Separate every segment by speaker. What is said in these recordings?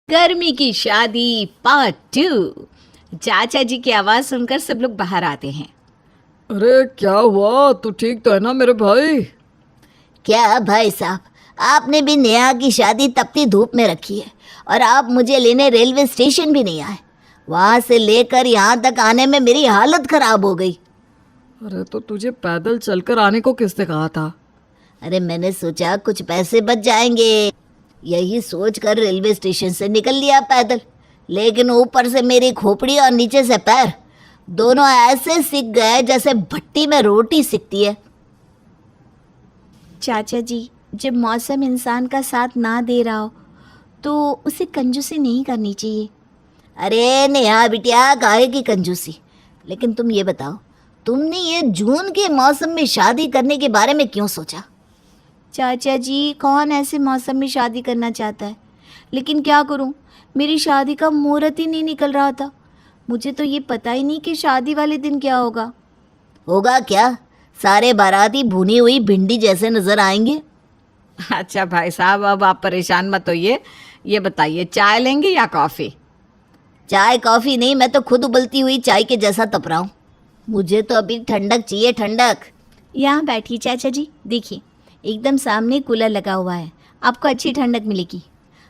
Speaker 1: गर्मी की शादी पार्ट 2। चाचा जी की आवाज सुनकर सब लोग बाहर आते हैं।
Speaker 2: अरे क्या हुआ? तू ठीक तो है ना मेरे भाई?
Speaker 3: क्या भाई साहब, आपने भी नेहा की शादी तपती धूप में रखी है और आप मुझे लेने रेलवे स्टेशन भी नहीं आए। वहां से लेकर यहाँ तक आने में मेरी हालत खराब हो गई।
Speaker 2: अरे तो तुझे पैदल चलकर आने को किसने कहा था?
Speaker 3: अरे मैंने सोचा कुछ पैसे बच जाएंगे, यही सोचकर रेलवे स्टेशन से निकल लिया पैदल। लेकिन ऊपर से मेरी खोपड़ी और नीचे से पैर दोनों ऐसे सिक गए जैसे भट्टी में रोटी सिकती है।
Speaker 1: चाचा जी, जब मौसम इंसान का साथ ना दे रहा हो तो उसे कंजूसी नहीं करनी चाहिए।
Speaker 3: अरे नेहा बिटिया, काहे की कंजूसी? लेकिन तुम ये बताओ, तुमने ये जून के मौसम में शादी करने के बारे में क्यों सोचा?
Speaker 1: चाचा जी, कौन ऐसे मौसम में शादी करना चाहता है? लेकिन क्या करूं, मेरी शादी का मुहूर्त ही नहीं निकल रहा था। मुझे तो ये पता ही नहीं कि शादी वाले दिन क्या होगा।
Speaker 3: होगा क्या? सारे बाराती भुनी हुई भिंडी जैसे नजर आएंगे।
Speaker 1: अच्छा भाई साहब, अब आप परेशान मत होइए। ये बताइए, चाय लेंगे या कॉफ़ी?
Speaker 3: चाय कॉफी नहीं, मैं तो खुद उबलती हुई चाय के जैसा तप रहा हूँ। मुझे तो अभी ठंडक चाहिए, ठंडक।
Speaker 1: यहाँ बैठिए चाचा जी, देखिए एकदम सामने कूलर लगा हुआ है, आपको अच्छी ठंडक मिलेगी।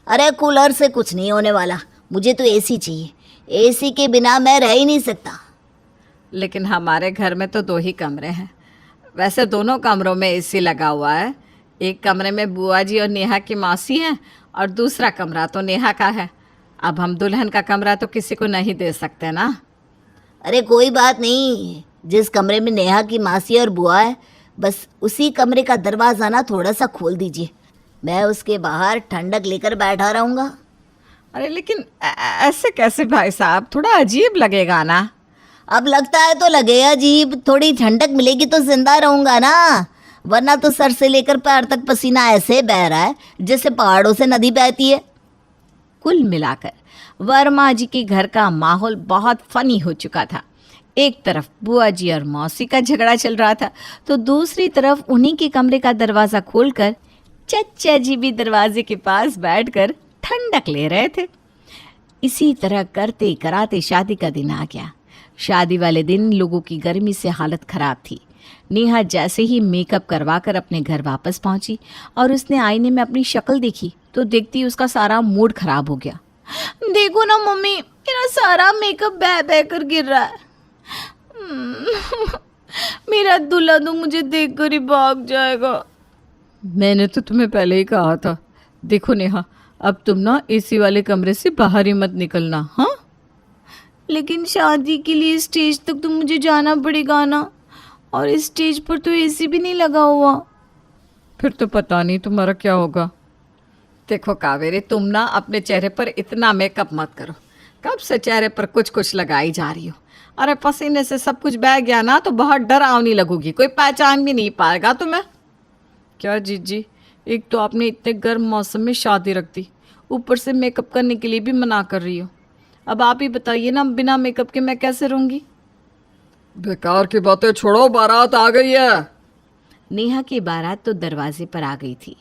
Speaker 3: अरे कूलर से कुछ नहीं होने वाला, मुझे तो एसी चाहिए। एसी के बिना मैं रह ही नहीं सकता।
Speaker 1: लेकिन हमारे घर में तो 2 ही कमरे हैं। वैसे दोनों कमरों में एसी लगा हुआ है। एक कमरे में बुआ जी और नेहा की मौसी हैं और दूसरा कमरा तो नेहा का है। अब हम दुल्हन का कमरा तो किसी को नहीं दे सकते ना।
Speaker 3: अरे कोई बात नहीं, जिस कमरे में नेहा की मासी और बुआ है, बस उसी कमरे का दरवाज़ा ना थोड़ा सा खोल दीजिए। मैं उसके बाहर ठंडक लेकर बैठा रहूँगा।
Speaker 1: अरे लेकिन ऐसे कैसे भाई साहब, थोड़ा अजीब लगेगा ना।
Speaker 3: अब लगता है तो लगे अजीब, थोड़ी ठंडक मिलेगी तो जिंदा रहूँगा ना, वरना तो सर से लेकर पैर तक पसीना ऐसे बह रहा है जैसे पहाड़ों से नदी बहती है।
Speaker 1: कुल मिलाकर वर्मा जी के घर का माहौल बहुत फनी हो चुका था। एक तरफ बुआ जी और मौसी का झगड़ा चल रहा था, तो दूसरी तरफ उन्हीं के कमरे का दरवाज़ा खोलकर चच्चा जी भी दरवाजे के पास बैठकर ठंडक ले रहे थे। इसी तरह करते कराते शादी का दिन आ गया। शादी वाले दिन लोगों की गर्मी से हालत खराब थी। नेहा जैसे ही मेकअप करवाकर अपने घर वापस पहुंची और उसने आईने में अपनी शक्ल देखी तो देखती उसका सारा मूड खराब हो गया। देखो ना मम्मी, मेरा सारा मेकअप बह बह कर गिर रहा है। मेरा दूल्हा तो मुझे देखकर ही भाग जाएगा।
Speaker 2: मैंने तो तुम्हें पहले ही कहा था। देखो नेहा, अब तुम ना एसी वाले कमरे से बाहर ही मत निकलना। हाँ,
Speaker 1: लेकिन शादी के लिए स्टेज तक तो मुझे जाना पड़ेगा ना, और इस स्टेज पर तो एसी भी नहीं लगा हुआ।
Speaker 2: फिर तो पता नहीं तुम्हारा क्या होगा।
Speaker 1: देखो कावेरी, तुम ना अपने चेहरे पर इतना मेकअप मत करो। कब से चेहरे पर कुछ कुछ लगाई जा रही हो। अरे पसीने से सब कुछ बह गया ना तो बहुत डरावनी लगोगी, कोई पहचान भी नहीं पाएगा तुम्हें।
Speaker 2: क्या जीजी, एक तो आपने इतने गर्म मौसम में शादी रख दी, ऊपर से मेकअप करने के लिए भी मना कर रही हो। अब आप ही बताइए ना, बिना मेकअप के मैं कैसे रहूँगी? बेकार की बातें छोड़ो, बारात आ गई है।
Speaker 1: नेहा की बारात तो दरवाजे पर आ गई थी,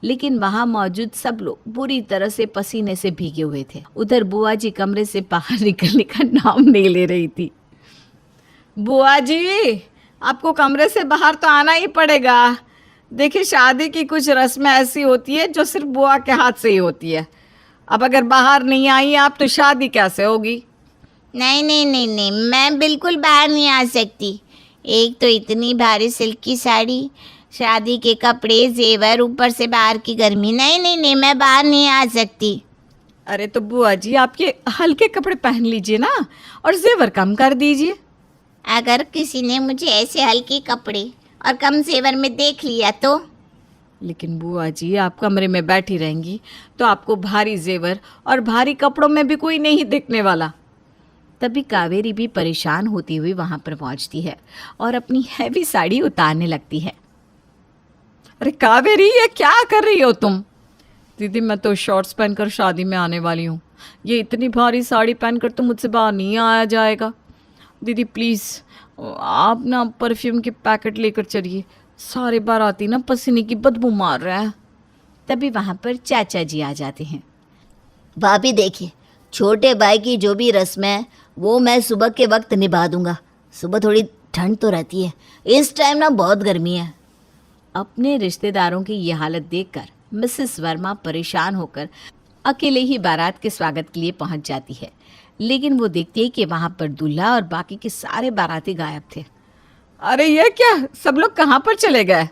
Speaker 1: लेकिन वहां मौजूद सब लोग बुरी तरह से पसीने से भीगे हुए थे। उधर बुआ जी कमरे से बाहर निकलने का नाम नहीं ले रही थी। बुआ जी, आपको कमरे से बाहर तो आना ही पड़ेगा। देखिए, शादी की कुछ रस्में ऐसी होती है जो सिर्फ बुआ के हाथ से ही होती है। अब अगर बाहर नहीं आई आप तो शादी कैसे होगी?
Speaker 4: नहीं नहीं नहीं नहीं, मैं बिल्कुल बाहर नहीं आ सकती। एक तो इतनी भारी सिल्क की साड़ी, शादी के कपड़े, जेवर, ऊपर से बाहर की गर्मी। नहीं नहीं नहीं, मैं बाहर नहीं आ सकती।
Speaker 1: अरे तो बुआ जी, आप ये हल्के कपड़े पहन लीजिए ना और जेवर कम कर दीजिए।
Speaker 4: अगर किसी ने मुझे ऐसे हल्के कपड़े और कम जेवर में देख लिया तो?
Speaker 1: लेकिन बुआ जी, आप कमरे में बैठी रहेंगी तो आपको भारी जेवर और भारी कपड़ों में भी कोई नहीं देखने वाला। तभी कावेरी भी परेशान होती हुई वहां पर पहुंचती है और अपनी हैवी साड़ी उतारने लगती है।
Speaker 2: अरे कावेरी, ये क्या कर रही हो तुम? दीदी, मैं तो शॉर्ट्स पहनकर शादी में आने वाली हूँ। ये इतनी भारी साड़ी पहनकर तो मुझसे बाहर नहीं आया जाएगा। दीदी प्लीज़, आप ना परफ्यूम के पैकेट लेकर चलिए। सारे बाराती ना पसीने की बदबू मार रहे हैं।
Speaker 1: तभी वहां पर चाचा जी आ जाते हैं।
Speaker 3: भाभी देखिए, छोटे भाई की जो भी रस्म है वो मैं सुबह के वक्त निभा दूंगा। सुबह थोड़ी ठंड तो रहती है, इस टाइम ना बहुत गर्मी है।
Speaker 1: अपने रिश्तेदारों की ये हालत देखकर मिसेस वर्मा परेशान होकर अकेले ही बारात के स्वागत के लिए पहुंच जाती है, लेकिन वो देखती है कि वहां पर दूल्हा और बाकी के सारे बाराती गायब थे।
Speaker 2: अरे ये क्या, सब लोग कहाँ पर चले गए?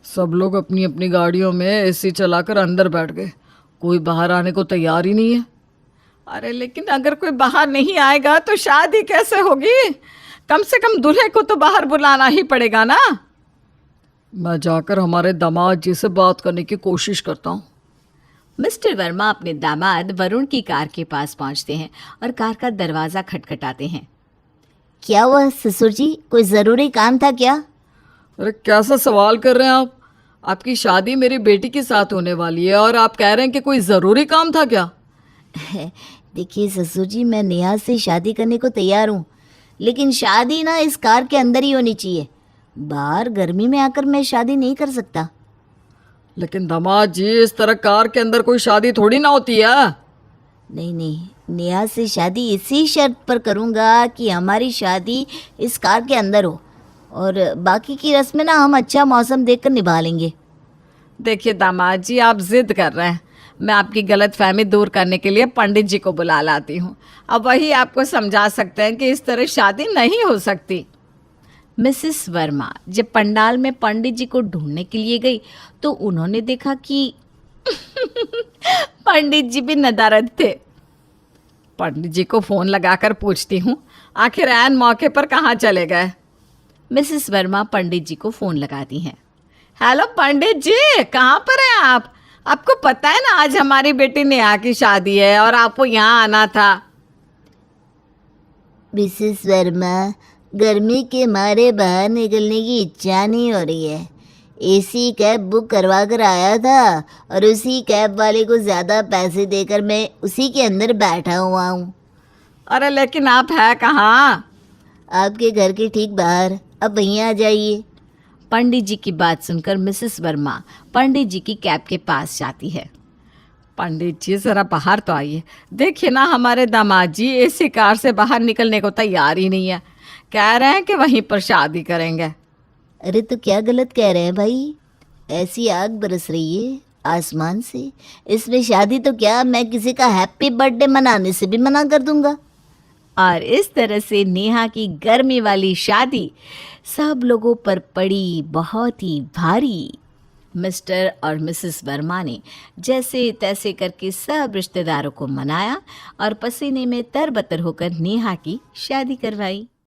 Speaker 2: सब लोग अपनी अपनी गाड़ियों में एसी चलाकर अंदर बैठ गए, कोई बाहर आने को तैयार ही नहीं है।
Speaker 1: अरे लेकिन अगर कोई बाहर नहीं आएगा तो शादी कैसे होगी? कम से कम दूल्हे को तो बाहर बुलाना ही पड़ेगा ना।
Speaker 2: मैं जाकर हमारे दामाद जी से बात करने की कोशिश करता हूँ।
Speaker 1: मिस्टर वर्मा अपने दामाद वरुण की कार के पास पहुंचते हैं और कार का दरवाज़ा खटखटाते हैं।
Speaker 3: क्या हुआ ससुर जी, कोई ज़रूरी काम था क्या?
Speaker 2: अरे कैसा सवाल कर रहे हैं आप? आपकी शादी मेरी बेटी के साथ होने वाली है और आप कह रहे हैं कि कोई ज़रूरी काम था क्या?
Speaker 3: देखिए ससुर जी, मैं नेहा से शादी करने को तैयार हूँ, लेकिन शादी ना इस कार के अंदर ही होनी चाहिए। बाहर गर्मी में आकर मैं शादी नहीं कर सकता।
Speaker 2: लेकिन दामाद जी, इस तरह कार के अंदर कोई शादी थोड़ी ना होती है।
Speaker 3: नहीं नहीं, नेहा से शादी इसी शर्त पर करूँगा कि हमारी शादी इस कार के अंदर हो, और बाकी की रस्में ना हम अच्छा मौसम देखकर निभा लेंगे।
Speaker 1: देखिए दामाद जी, आप जिद कर रहे हैं। मैं आपकी गलतफहमी दूर करने के लिए पंडित जी को बुला लाती हूँ। अब वही आपको समझा सकते हैं कि इस तरह शादी नहीं हो सकती। मिसेस वर्मा जब पंडाल में पंडित जी को ढूंढने के लिए गई तो उन्होंने देखा कि पंडित जी भी नदारद थे। पंडित जी को फ़ोन लगाकर पूछती हूँ, आखिर ऐन मौके पर कहाँ चले गए? मिसेस वर्मा पंडित जी को फ़ोन लगाती हैं। हेलो पंडित जी, कहाँ पर हैं आप? आपको पता है ना आज हमारी बेटी नेहा की शादी है और आपको यहाँ आना था।
Speaker 3: मिसेस वर्मा, गर्मी के मारे बाहर निकलने की इच्छा नहीं हो रही है। एसी कैब बुक करवा कर आया था और उसी कैब वाले को ज़्यादा पैसे देकर मैं उसी के अंदर बैठा हुआ हूँ।
Speaker 1: अरे लेकिन आप है कहाँ?
Speaker 3: आपके घर के ठीक बाहर, अब वहीं आ जाइए।
Speaker 1: पंडित जी की बात सुनकर मिसेस वर्मा पंडित जी की कैब के पास जाती है। पंडित जी ज़रा बाहर तो आइए। देखिए ना, हमारे दामाद जी एसी कार से बाहर निकलने को तैयार ही नहीं है। कह रहे हैं कि वहीं पर शादी करेंगे।
Speaker 3: अरे तो क्या गलत कह रहे हैं भाई? ऐसी आग बरस रही है आसमान से, इसमें शादी तो क्या, मैं किसी का हैप्पी बर्थडे मनाने से भी मना कर दूंगा।
Speaker 1: और इस तरह से नेहा की गर्मी वाली शादी सब लोगों पर पड़ी बहुत ही भारी। मिस्टर और मिसेस वर्मा ने जैसे तैसे करके सब रिश्तेदारों को मनाया और पसीने में तरबतर होकर नेहा की शादी करवाई।